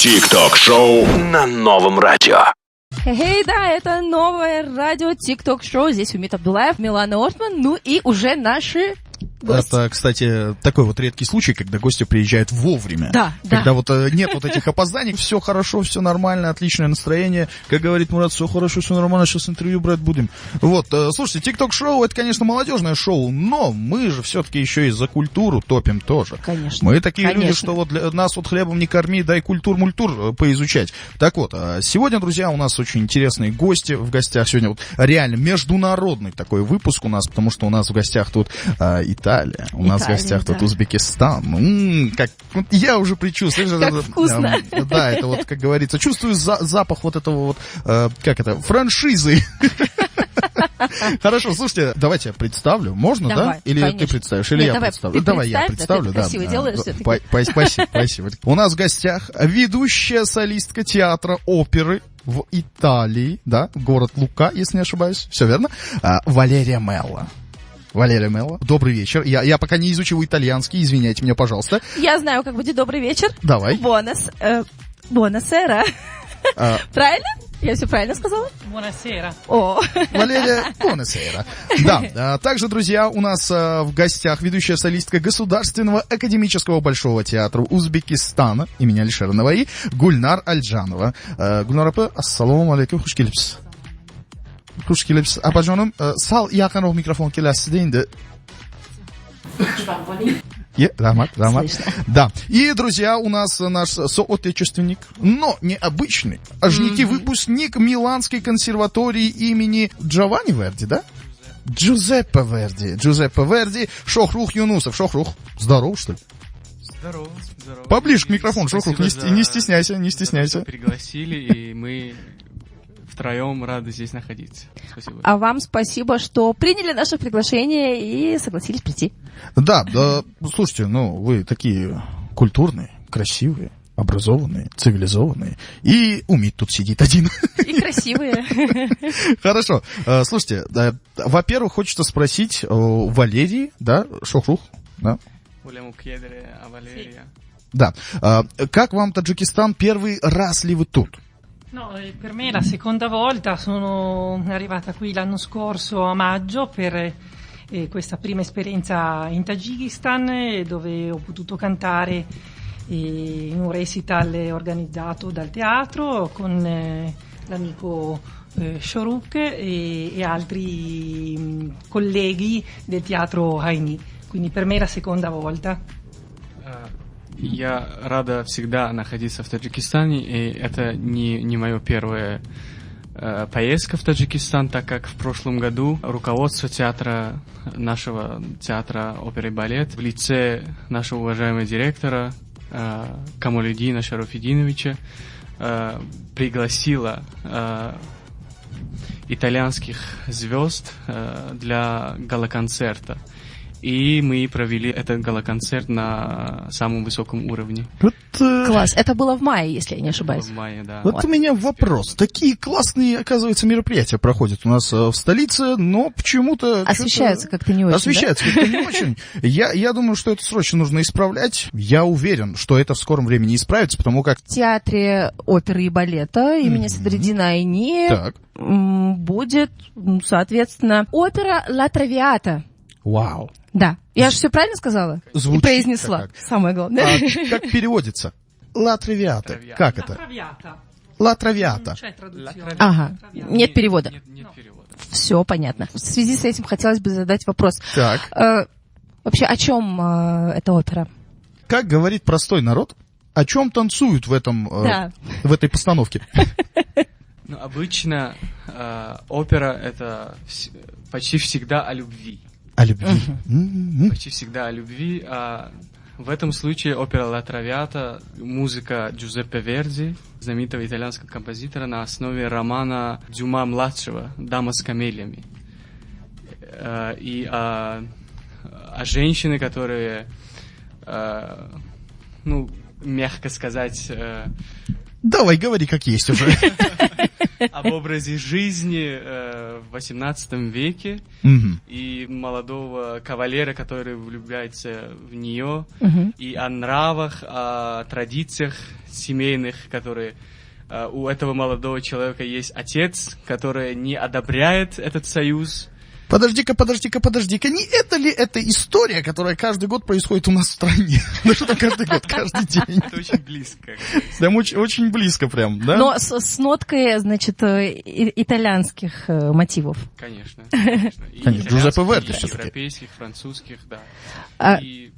ТикТок-шоу на новом радио. Эй, да, это новое радио ТикТок-шоу. Здесь Умит Абдулаев, Милана Ортман, ну и уже наши гости. Это, кстати, такой вот редкий случай, когда гости приезжают вовремя. Да, когда да. вот нет вот этих опозданий, все хорошо, все нормально, отличное настроение. Как говорит Мурат, все хорошо, все нормально, сейчас интервью брать будем. Вот, слушайте, ТикТок-шоу, это, конечно, молодежное шоу, но мы же все-таки еще и за культуру топим тоже. Конечно. Мы такие Конечно. люди, что вот для нас вот хлебом не корми, дай культур-мультур поизучать. Так вот, сегодня, друзья, у нас очень интересные гости в гостях. Сегодня вот реально международный такой выпуск у нас, потому что у нас в гостях тут Италия, у нас в гостях тут Узбекистан. Как, вот я уже предчувствую. Как вкусно. Да, это вот, как говорится, чувствую запах вот этого вот, как это, франшизы. Хорошо, слушайте, давайте я представлю. Можно, давай, да? Или конечно. ты представишь, или Нет, я представлю? Давай я представлю, ты да. красиво делаешь всё-таки. Спасибо. У нас в гостях ведущая солистка театра оперы в Италии, да, город Лука, если не ошибаюсь. Все верно? Валерия Мелло. Валерия Мелло, добрый вечер. Я пока не изучил итальянский, извиняйте меня, пожалуйста. Я знаю, как будет добрый вечер. Давай. Буонасера. Правильно? Я все правильно сказала? Buonasera. О. Валерия, buonasera. Да, также, друзья, у нас в гостях ведущая солистка Государственного академического большого театра Узбекистана имени Алишера Наваи Гульнар Альджанова. Гульнар апа, ассаламу алейкум, хуш келипсиз. Хуш келипсиз. Апажоным, сал яқинроq mikrofon kelasizda endi. Рамат. Да. И, друзья, у нас наш соотечественник, но необычный, аж-некий выпускник Миланской консерватории имени Джованни Верди, да? Джузеппе Верди. Шохрух Юнусов. Шохрух, здоров, что ли? Здорово. Поближе к микрофону, Шохрух, не стесняйся. Что пригласили, и мы втроем рады здесь находиться. Спасибо. А вам спасибо, что приняли наше приглашение и согласились прийти. Да, слушайте, вы такие культурные, красивые, образованные, цивилизованные. И Умит тут сидит один. И красивые. Хорошо. Слушайте, во-первых, хочется спросить о Валерии, да, Шохрух, да? Валерия. Да. Как вам Таджикистан? Первый раз ли вы тут? No, per me è la seconda volta, sono arrivata qui l'anno scorso a maggio per questa prima esperienza in Tagikistan dove ho potuto cantare in un recital organizzato dal teatro con l'amico Shoruk e altri colleghi del teatro Haini, quindi per me è la seconda volta. Я рада всегда находиться в Таджикистане, и это не моя первая поездка в Таджикистан, так как в прошлом году руководство нашего театра оперы и балет в лице нашего уважаемого директора Камалиддина Шарафиддиновича пригласило итальянских звезд для гала-концерта. И мы провели этот гала-концерт на самом высоком уровне. Класс. Это было в мае, если я не ошибаюсь. В мае, да. Вот у меня вопрос. Такие классные, оказывается, мероприятия проходят у нас в столице, но почему-то... Освещаются как-то не очень, Освещаются как-то не очень. Я думаю, что это срочно нужно исправлять. Я уверен, что это в скором времени исправится, потому как... В театре оперы и балета имени Садриддина Айни будет, соответственно, опера «Ла Травиата». Вау. Да. Я же все правильно сказала? Звучит и произнесла. Самое главное. Как переводится? «Ла Травиата». Как это? «Ла Травиата». Ага. Нет перевода. Нет перевода. Все понятно. В связи с этим хотелось бы задать вопрос. Так. Вообще, о чем эта опера? Как говорит простой народ, о чем танцуют в этой постановке? Обычно опера это почти всегда о любви. О любви. Почти всегда о любви. А в этом случае опера «Ла Травиата», музыка Джузеппе Верди, знаменитого итальянского композитора, на основе романа Дюма-младшего «Дама с камелиями». И о женщине, которые, мягко сказать, Давай, говори, как есть уже. Об образе жизни в 18 веке и молодого кавалера, который влюбляется в нее, и о нравах, о традициях семейных, которые у этого молодого человека есть отец, который не одобряет этот союз. Подожди-ка, не это ли эта история, которая каждый год происходит у нас в стране? Ну что там каждый год, каждый день? Это очень близко. Прям очень близко прям, да? Но с ноткой, значит, итальянских мотивов. Конечно. Конечно, Джузеппе Верди всё-таки. Европейских, французских, да. И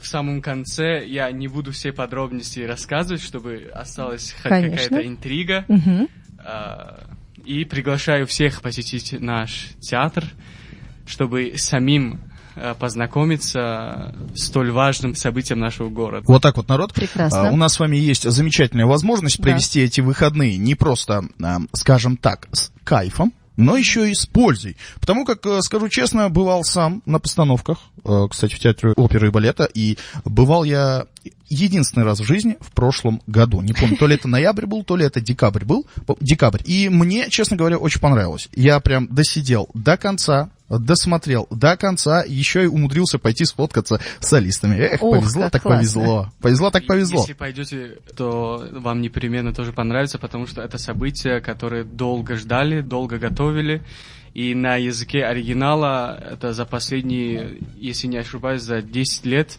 в самом конце я не буду все подробности рассказывать, чтобы осталась хоть какая-то интрига. И приглашаю всех посетить наш театр, чтобы самим познакомиться с столь важным событием нашего города. Вот так вот, народ. Прекрасно. У нас с вами есть замечательная возможность провести эти выходные не просто, скажем так, с кайфом, но еще и с пользой. Потому как, скажу честно, бывал сам на постановках, кстати, в театре оперы и балета, и бывал я единственный раз в жизни в прошлом году. Не помню, то ли это ноябрь был, то ли это декабрь был. Декабрь. И мне, честно говоря, очень понравилось. Я прям досидел до конца, досмотрел до конца, еще и умудрился пойти сфоткаться с солистами. Эх, повезло так повезло. Повезло так повезло. Если пойдете, то вам непременно тоже понравится, потому что это событие, которое долго ждали, долго готовили. И на языке оригинала это за последние, если не ошибаюсь, за 10 лет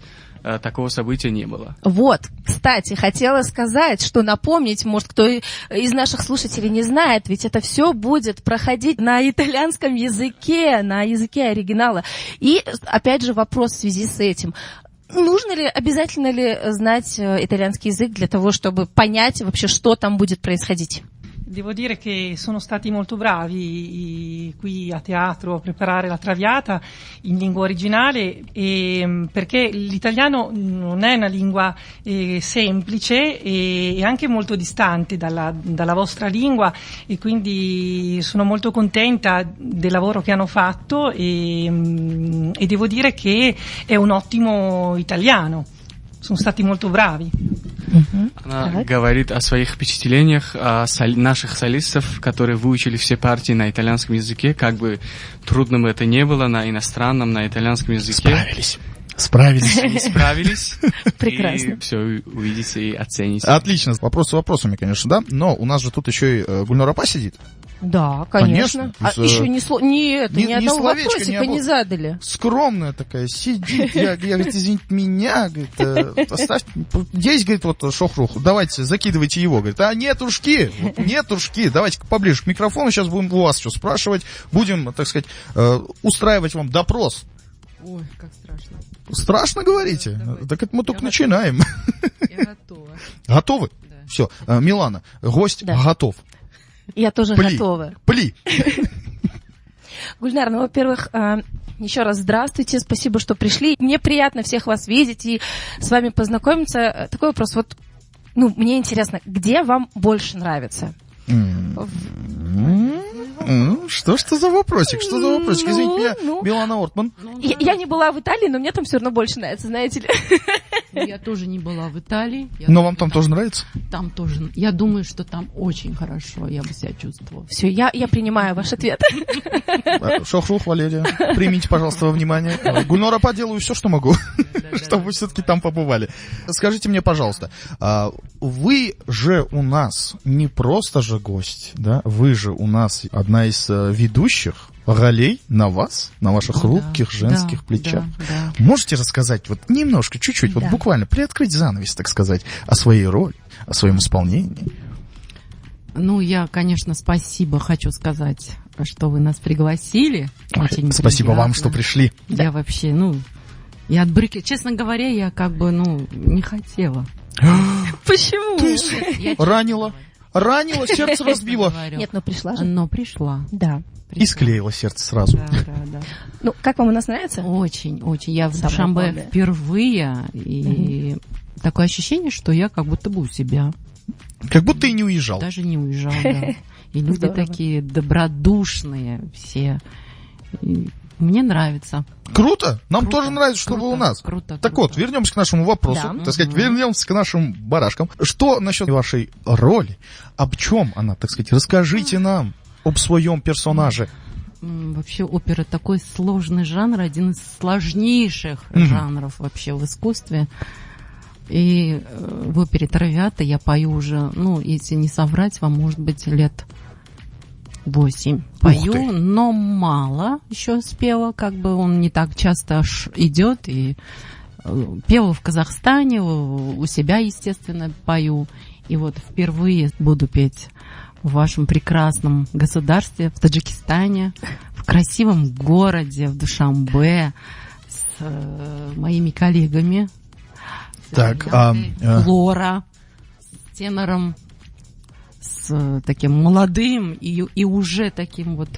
такого события не было. Вот, кстати, хотела сказать, что напомнить, может, кто из наших слушателей не знает, ведь это все будет проходить на итальянском языке, на языке оригинала. И, опять же, вопрос в связи с этим. Нужно ли, обязательно ли знать итальянский язык для того, чтобы понять вообще, что там будет происходить? Devo dire che sono stati molto bravi qui a teatro a preparare la Traviata in lingua originale, perché l'italiano non è una lingua semplice e anche molto distante dalla vostra lingua, e quindi sono molto contenta del lavoro che hanno fatto e devo dire che è un ottimo italiano. Sono stati molto bravi. Она говорит о своих впечатлениях, о наших солистов, которые выучили все партии на итальянском языке, как бы трудно бы это не было, на иностранном, на итальянском языке. Справились. Они справились. Прекрасно. И все увидите и оцените. Отлично. Вопросы вопросами, конечно, да. Но у нас же тут еще и Гульнар Апа сидит. Да, конечно. А еще ни одного вопросика не задали. Скромная такая, сидит. Я говорит, извините меня, говорит, оставьте. Есть, говорит, вот Шохрух, давайте, закидывайте его. Говорит, нетушки, давайте поближе к микрофону, сейчас будем у вас что спрашивать. Будем, так сказать, устраивать вам допрос. Ой, как страшно. Страшно, говорите? Да, так это мы только начинаем. Я готова. Готовы? Да. Все, Милана, гость готов. Я тоже готова. Пли. Гульнар, ну, во-первых, еще раз здравствуйте, спасибо, что пришли. Мне приятно всех вас видеть и с вами познакомиться. Такой вопрос, вот, ну, мне интересно, где вам больше нравится? Что за вопросик? Извините меня, Милана Ортман. Я не была в Италии, но мне там все равно больше нравится, знаете ли. Я тоже не была в Италии. Но вам там тоже нравится? Там тоже. Я думаю, что там очень хорошо, я бы себя чувствовала. Все, я принимаю ваш ответ. Шохрух, Валерия, примите, пожалуйста, во внимание. Гульнар Апа, делаю все, что могу, чтобы вы все-таки там побывали. Скажите мне, пожалуйста, вы же у нас не просто же гость, да? Вы же у нас одна из ведущих ролей на вас, на ваших хрупких женских плечах. Да. Можете рассказать вот немножко, чуть-чуть, вот буквально приоткрыть занавес, так сказать, о своей роли, о своем исполнении? Ну, я, конечно, спасибо хочу сказать, что вы нас пригласили. Очень спасибо приятно. вам, что пришли. Я вообще, я отбрыкиваю. Честно говоря, я как бы, не хотела. Почему? Ранила, сердце разбило. Нет, но пришла же. Но пришла. Да. И склеило сердце сразу. Да. Ну, как вам у нас нравится? Очень. Я в Душанбе впервые, и такое ощущение, что я как будто бы у себя. Как будто и не уезжал. Даже не уезжал, да. И люди такие добродушные все. И мне нравится. Круто. Нам Круто, тоже нравится, чтобы круто, у нас. круто, Так круто. вот, вернемся к нашему вопросу. Да. Так сказать, вернемся к нашим барашкам. Что насчет вашей роли? Об чем она, так сказать? Расскажите нам об своем персонаже. Вообще опера такой сложный жанр, один из сложнейших жанров вообще в искусстве. И в опере «Травиата» я пою уже, если не соврать, вам, может быть, лет 8 пою, но мало еще спела, как бы он не так часто идет, и пела в Казахстане, у себя, естественно, пою, и вот впервые буду петь в вашем прекрасном государстве, в Таджикистане, в красивом городе, в Душанбе, с моими коллегами, Так, Флора, с тенором, с таким молодым и уже таким вот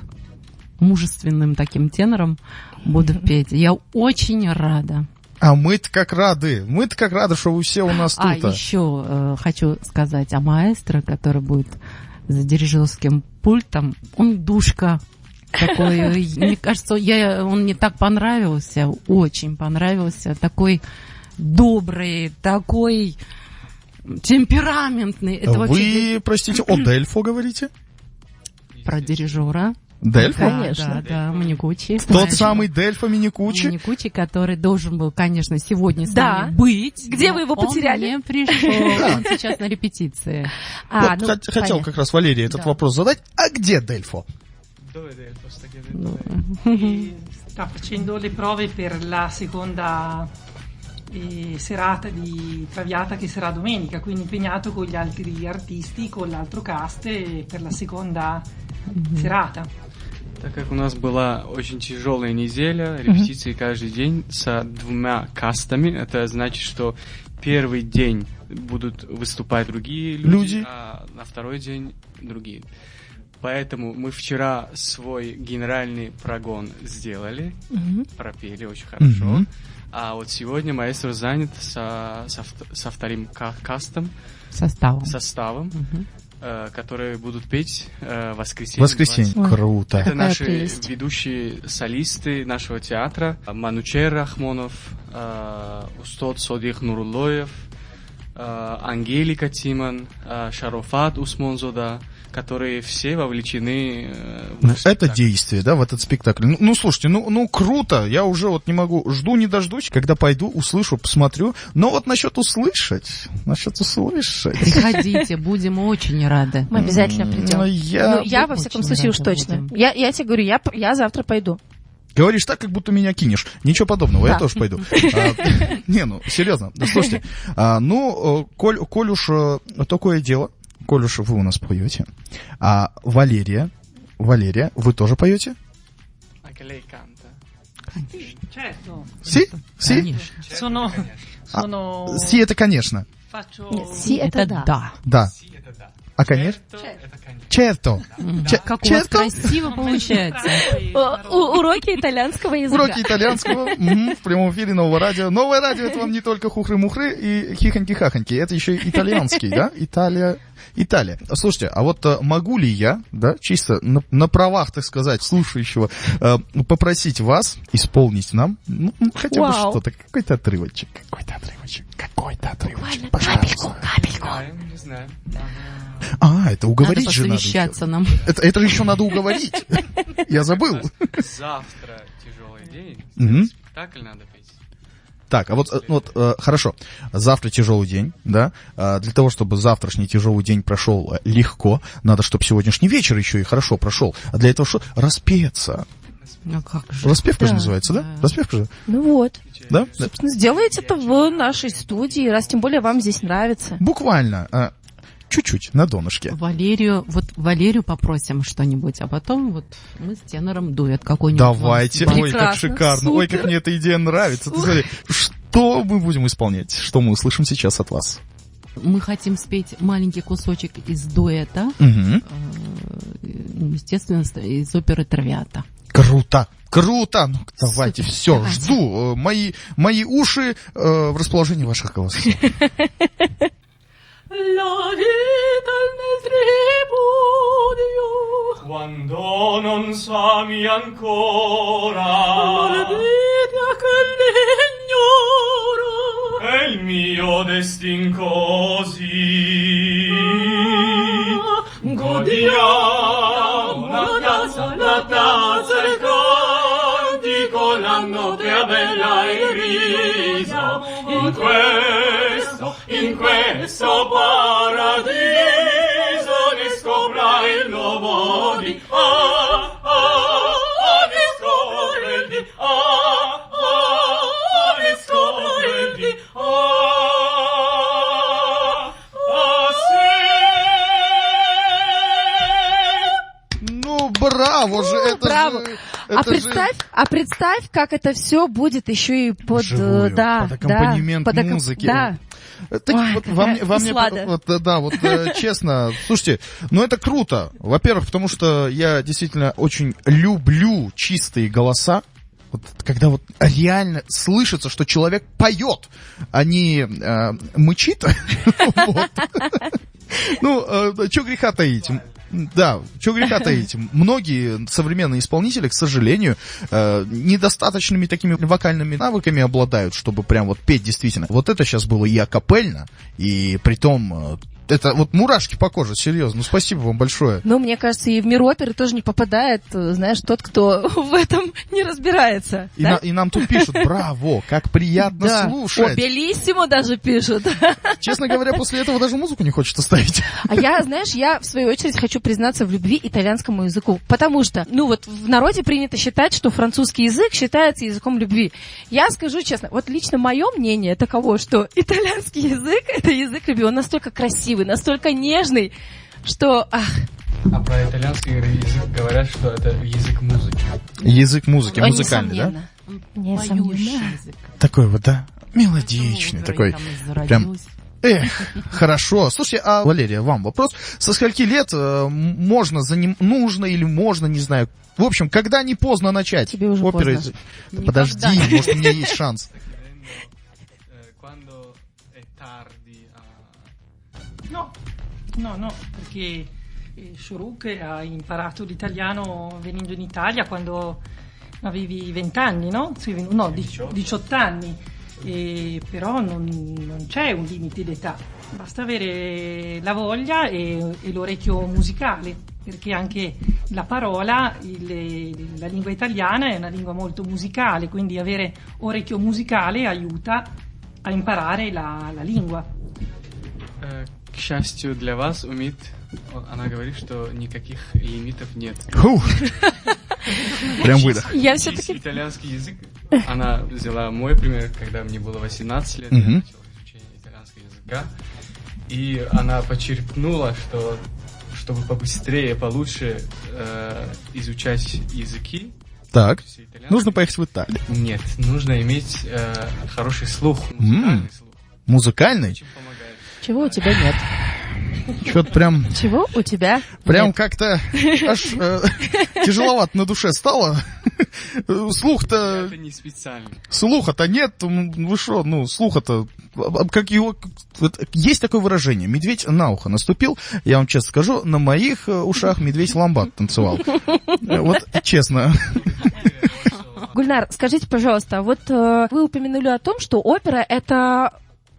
мужественным таким тенором буду петь. Я очень рада. А мы-то как рады. Мы-то как рады, что вы все у нас тут. Еще хочу сказать о маэстро, который будет за дирижерским пультом. Он душка такой. Мне кажется, он мне так понравился, очень понравился. Такой добрый, такой темпераментный. Это Вы, простите, о Дельфо говорите? про дирижера. Дельфо? Конечно. Да, Миникучи. Тот самый Дельфо Миникучи? Миникучи, который должен был, конечно, сегодня с Да. нами быть. Где но вы его потеряли? Он не пришел. Он сейчас на репетиции. Вот хотел понятно. как раз Валерий этот Да. вопрос задать. А где Дельфо? E sta facendo le prove per la seconda serata di Traviata che sarà domenica, quindi impegnato con gli altri artisti, con l'altro cast per la seconda serata. Так как у нас была очень тяжелая неделя, репетиции каждый день с 2 кастами, это значит, что первый день будут выступать другие люди, а на второй день другие. Поэтому мы вчера свой генеральный прогон сделали, пропели очень хорошо. А вот сегодня маэстро занят со вторым кастом, составом, которые будут петь в воскресенье. Воскресенье. Круто. Это Какая наши прелесть. ведущие солисты нашего театра. Манучер Рахмонов, Устод Содих Нурулоев, Ангелика Тиман, Шарофат Усмонзода, которые все вовлечены в наш Это спектакль. действие, да, в этот спектакль. Ну, слушайте, ну круто. Я уже вот не могу, жду не дождусь, когда пойду, услышу, посмотрю. Но вот насчет услышать. Приходите, будем очень рады. Мы обязательно придем. Ну, Я, во всяком очень случае, уж рада точно. будем. Я тебе говорю, я завтра пойду. Говоришь так, как будто меня кинешь. Ничего подобного, я Да. тоже пойду. Не, ну, серьезно. Слушайте, коль уж такое дело, коль уж вы у нас поете, Валерия, вы тоже поете? Anche lei canta. Certo, Си? Си? Конечно. sono Си, это конечно. faccio Си, это да. Да. Си это да. А конечно? Это конечно. Черто. Как у вас красиво получается. Уроки итальянского языка. Уроки итальянского в прямом эфире Нового радио. Новое радио — это вам не только хухры-мухры и хихоньки-хахоньки. Это еще и итальянский, да? Италия. Слушайте, а вот могу ли я, да, чисто на правах, так сказать, слушающего, попросить вас исполнить нам, хотя бы Вау. что-то, какой-то отрывочек, пожалуйста. Не знаю. Это уговорить Надо же надо. посвящаться нам. Это же еще надо уговорить. Я забыл. Завтра тяжелый день. Мгм. Спектакль надо петь. Так, а вот хорошо. Завтра тяжелый день, да? Для того, чтобы завтрашний тяжелый день прошел легко, надо, чтобы сегодняшний вечер еще и хорошо прошел. А для этого что? Распеться. Ну как же. Распевка же Да. называется, да? Распевка же, Ну вот. да? Собственно, сделайте это в нашей студии, раз тем более вам здесь нравится. Буквально. Чуть-чуть, на донышке. Валерию попросим что-нибудь, а потом вот мы с тенором дуэт какой-нибудь. Давайте. вам Ой, как Прекрасно, шикарно. Ой, как супер. мне эта идея нравится. Ты смотри, что мы будем исполнять? Что мы услышим сейчас от вас? Мы хотим спеть маленький кусочек из дуэта, Мгм. естественно, из оперы «Травиата». Круто! Ну, давайте, Супер, все, давайте. жду. Мои уши в расположении ваших голосов. La vita nel tripudio, Quando non s'ami ancora, la vita È il mio destin così. Godiamo la tazza il cantico, la notte è bella e grisa. In questo paradiso ne scopra il lobo di ne scopre il di ne scopre il di Ну, браво же, это Браво. же... А это же представь, как это все будет еще и под, вживую, да, под аккомпанемент да, музыки. Да. Так, Ой, вот, вам какая мне, услада. вот, да, вот честно, слушайте, ну это круто. Во-первых, потому что я действительно очень люблю чистые голоса. Вот, когда вот реально слышится, что человек поет, а не мычит. Вот. Ну, чё греха таить? Да, чего греха таить. Многие современные исполнители, к сожалению, недостаточными такими вокальными навыками обладают, чтобы прям вот петь действительно. Вот это сейчас было и акапельно, и притом... Это вот мурашки по коже, серьезно. Ну, спасибо вам большое. Ну, мне кажется, и в мир оперы тоже не попадает, знаешь, тот, кто в этом не разбирается. И, Да? и нам тут пишут, браво, как приятно Да. слушать. О, белиссимо даже пишут. Честно говоря, после этого даже музыку не хочется ставить. А я, знаешь, я в свою очередь хочу признаться в любви итальянскому языку. Потому что, ну вот в народе принято считать, что французский язык считается языком любви. Я скажу честно, вот лично мое мнение таково, что итальянский язык — это язык любви. Он настолько красивый, настолько нежный, что... А про итальянский язык говорят, что это язык музыки. Язык музыки, музыкальный, да? Несомненно. Поющий язык. Такой вот, да? Мелодичный такой. Прям... хорошо. Слушай, а, Валерия, вам вопрос. Со скольки лет можно нужно или можно, не знаю. В общем, когда не поздно начать? Тебе уже оперы? поздно. Подожди, может, у меня есть шанс. No, perché Shuruk ha imparato l'italiano venendo in Italia quando avevi 20 anni, no? Sì, no, 18 anni, però non c'è un limite d'età, basta avere la voglia e l'orecchio musicale, perché anche la parola, la lingua italiana è una lingua molto musicale, quindi avere orecchio musicale aiuta a imparare la lingua. К счастью для вас, Умит, она говорит, что никаких лимитов нет. Фух. Прям выдох. Я Учить все-таки... итальянский язык. Она взяла мой пример, когда мне было 18 лет, я начал изучение итальянского языка. И она подчеркнула, что чтобы побыстрее, получше изучать языки, Так, нужно поехать в Италию. нет, нужно иметь хороший слух, музыкальный слух. Музыкальный? Очень помогает. Чего у тебя нет? Что-то прям... Чего у тебя Прям нет? как-то аж тяжеловато на душе стало. Слух-то... Это не специально. Слуха-то нет, вы шо, ну, слуха-то... Как его... Вот есть такое выражение, медведь на ухо наступил, я вам честно скажу, на моих ушах медведь ламбад танцевал. Вот честно. Гульнар, скажите, пожалуйста, вот вы упомянули о том, что опера — это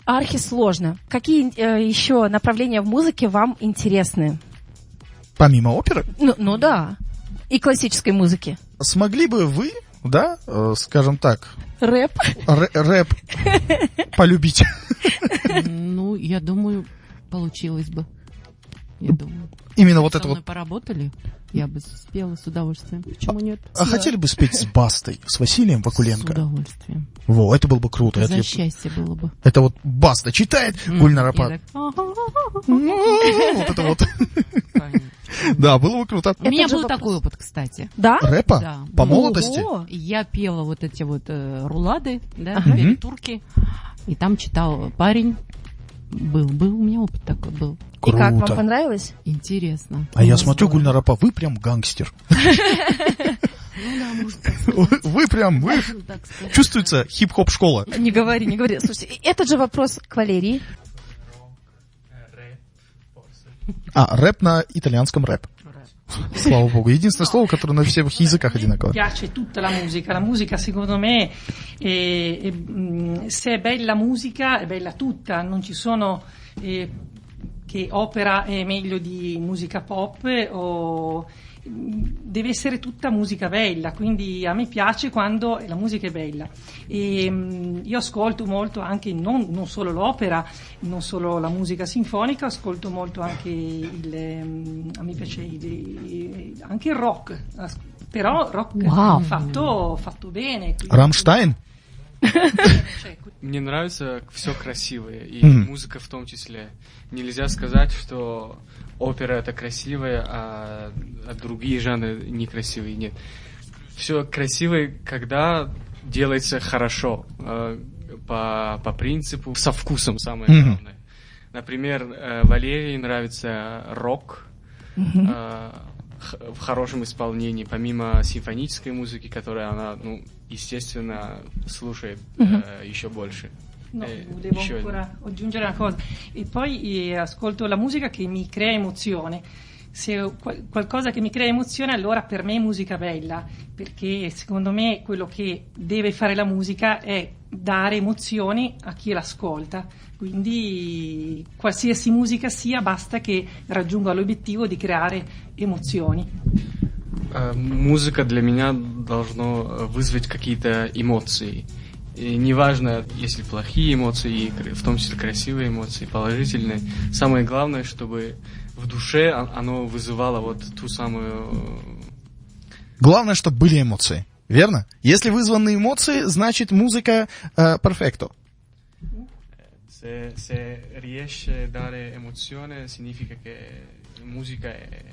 архисложно. Какие еще направления в музыке вам интересны? Помимо оперы, Ну да, и классической музыки. смогли бы вы, да, скажем так, Рэп? рэп полюбить? Ну, я думаю, получилось бы. Я думаю. Именно вот Со это мной вот. поработали, я бы спела с удовольствием. Почему нет? А хотели бы спеть с Бастой, с Василием С Вакуленко? удовольствием. Во, это было бы круто. За Это, счастье было бы. это вот Баста читает, Гульнар Апат. И так, Вот это вот. конечно. Да, было бы круто. У меня же был вопрос. такой опыт, кстати. Да? Рэпа? Да. По Ого. молодости? О, Я пела вот эти вот рулады, да, Ага. пели турки, и там читал парень. Был у меня опыт такой был. И как, вам Круто. понравилось? Интересно. А я Ну, смотрю, здорово. Гульнар Апа, вы прям гангстер. Ну да, может так сказать. Вы прям, вы... Можно так сказать. Чувствуется хип-хоп школа. Не говори, не говори. Слушайте, этот же вопрос к Валерии. А, рэп на итальянском рэп. Слава богу. Единственное слово, которое на всех языках одинаково. Mi piace tutta la musica. La musica, secondo me, se è bella musica, è bella tutta. Non ci sono che opera è meglio di musica pop o deve essere tutta musica bella, quindi a me piace quando la musica è bella. Io ascolto molto anche non solo l'opera, non solo la musica sinfonica, ascolto molto anche a me piace anche il rock, però rock fatto bene. Рамштайн? Мне нравится все красивое, и музыка в том числе. Нельзя сказать, что опера это красивая, а другие жанры некрасивые. Нет. Все красивое, когда делается хорошо, по принципу, со вкусом, самое главное. Например, Валерии нравится рок в хорошем исполнении, помимо симфонической музыки, которую она, естественно, слушает еще больше. No, devo ancora aggiungere una cosa. E poi ascolto la musica che mi crea emozione. Se qualcosa che mi crea emozione, allora per me è musica bella, perché secondo me quello che deve fare la musica è dare emozioni a chi l'ascolta. Quindi qualsiasi musica sia, basta che raggiunga l'obiettivo di creare emozioni. Музыка для меня должна вызвать какие-то эмоции. И неважно, если плохие эмоции, в том числе красивые эмоции, положительные. Самое главное, чтобы в душе оно вызывало вот ту самую... Главное, чтобы были эмоции, верно? Если вызваны эмоции, значит музыка перфекто. Se riesce a dare emozione, significa che la musica è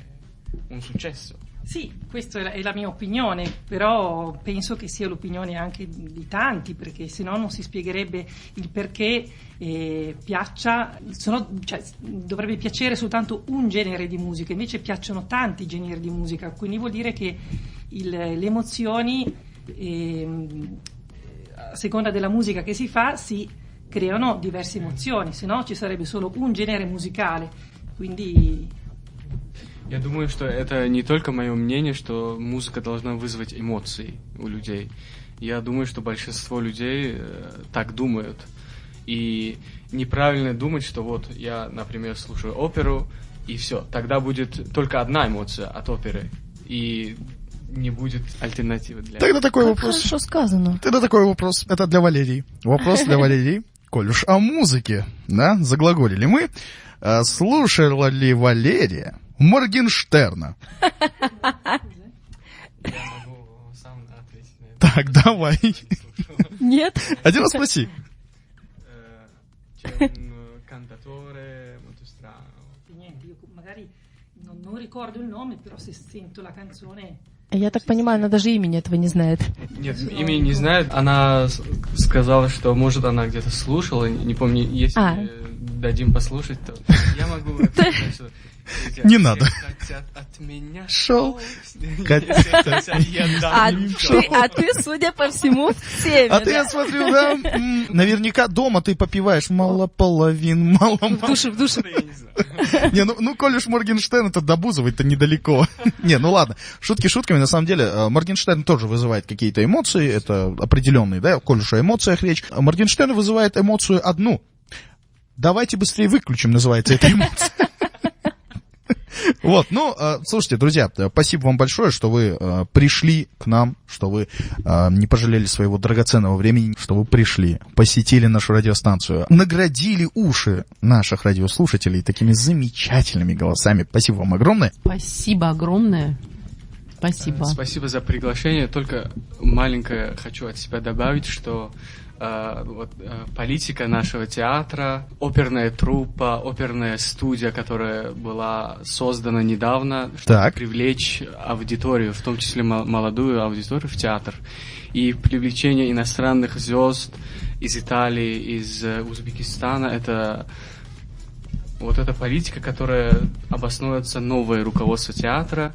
un successo. Sì, questa è la mia opinione, però penso che sia l'opinione anche di tanti, perché se no non si spiegherebbe il perché piaccia, dovrebbe piacere soltanto un genere di musica, invece piacciono tanti generi di musica, quindi vuol dire che le emozioni, a seconda della musica che si fa, si creano diverse emozioni, se no ci sarebbe solo un genere musicale, quindi... Я думаю, что это не только мое мнение, что музыка должна вызвать эмоции у людей. Я думаю, что большинство людей так думают. И неправильно думать, что вот я, например, слушаю оперу, и все. Тогда будет только одна эмоция от оперы. И не будет альтернативы для этого. Тогда такой вопрос. Хорошо сказано. Тогда такой вопрос. Это для Валерии. Вопрос для Валерии. Коль уж о музыке, да, заглаголили мы. Слушала ли Валерия Моргенштерна? Я могу сам ответить на это. Так, давай. Нет? Один раз спроси. C'è un cantatore molto strano. Niente, io magari non ricordo il nome, però se sento la canzone... Я так понимаю, она даже имени этого не знает. Нет, имени не знает. Она сказала, что, может, она где-то слушала, не помню, если дадим послушать, то я могу... Не надо. Хотят от меня шоу. А ты, судя по всему, в теме. А ты, я смотрю, да, наверняка дома ты попиваешь мало половин, мало. В душе. Не, ну, коль уж Моргенштерн, это до Бузовой-то недалеко. Не, ну ладно, шутки шутками, на самом деле, Моргенштерн тоже вызывает какие-то эмоции, это определенные, да, коль уж о эмоциях речь. Моргенштерн вызывает эмоцию одну. Давайте быстрее выключим, называется эта эмоция. Вот, ну, слушайте, друзья, спасибо вам большое, что вы пришли к нам, что вы не пожалели своего драгоценного времени, что вы пришли, посетили нашу радиостанцию, наградили уши наших радиослушателей такими замечательными голосами. Спасибо вам огромное. Спасибо огромное. Спасибо. Спасибо за приглашение. Только маленькое хочу от себя добавить, что политика нашего театра, оперная труппа, оперная студия, которая была создана недавно, чтобы привлечь аудиторию, в том числе молодую аудиторию в театр. И привлечение иностранных звезд из Италии, из Узбекистана, это вот эта политика, которая обосновывается новое руководство театра.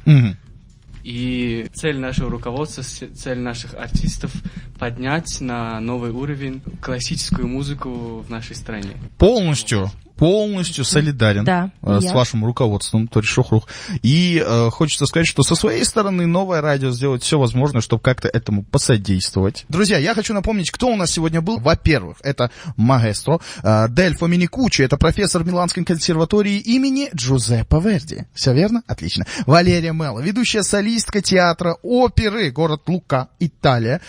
И цель нашего руководства, цель наших артистов — поднять на новый уровень классическую музыку в нашей стране. Полностью полностью солидарен Да, с я. вашим руководством, Тори Шохрух. И хочется сказать, что со своей стороны новое радио сделает все возможное, чтобы как-то этому посодействовать. Друзья, я хочу напомнить, кто у нас сегодня был. Во-первых, это маэстро Дельфо Миникуччи, это профессор Миланской консерватории имени Джузеппе Верди. Все верно? Отлично. Валерия Мелло, ведущая солистка театра оперы, город Лука, Италия.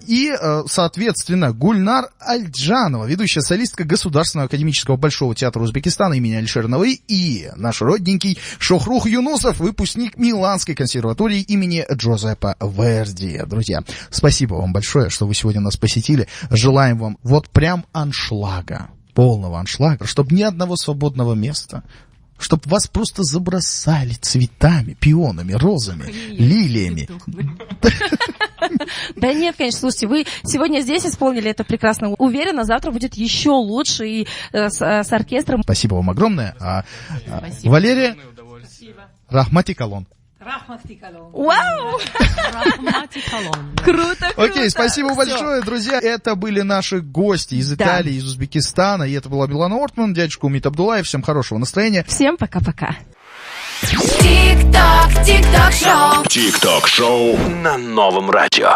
И, соответственно, Гульнар Альджанова, ведущая солистка Государственного академического большого театра Узбекистана имени Алишера Наваи. И наш родненький Шохрух Юнусов, выпускник Миланской консерватории имени Джузеппе Верди. Друзья, спасибо вам большое, что вы сегодня нас посетили. Желаем вам вот прям аншлага, полного аншлага, чтобы ни одного свободного места, чтобы вас просто забросали цветами, пионами, розами, лилиями. Да нет, конечно, слушайте, вы сегодня здесь исполнили это прекрасно. Уверена, завтра будет еще лучше и с оркестром. Спасибо вам огромное. Спасибо. Валерия, Рахмати Калон. Вау! Круто, круто. Окей, спасибо Всё. большое, друзья. Это были наши гости из Да. Италии, из Узбекистана. И это была Билана Ортман, дядюшка Умит Абдулаев. Всем хорошего настроения. Всем пока-пока. ТикТок-шоу на новом радио.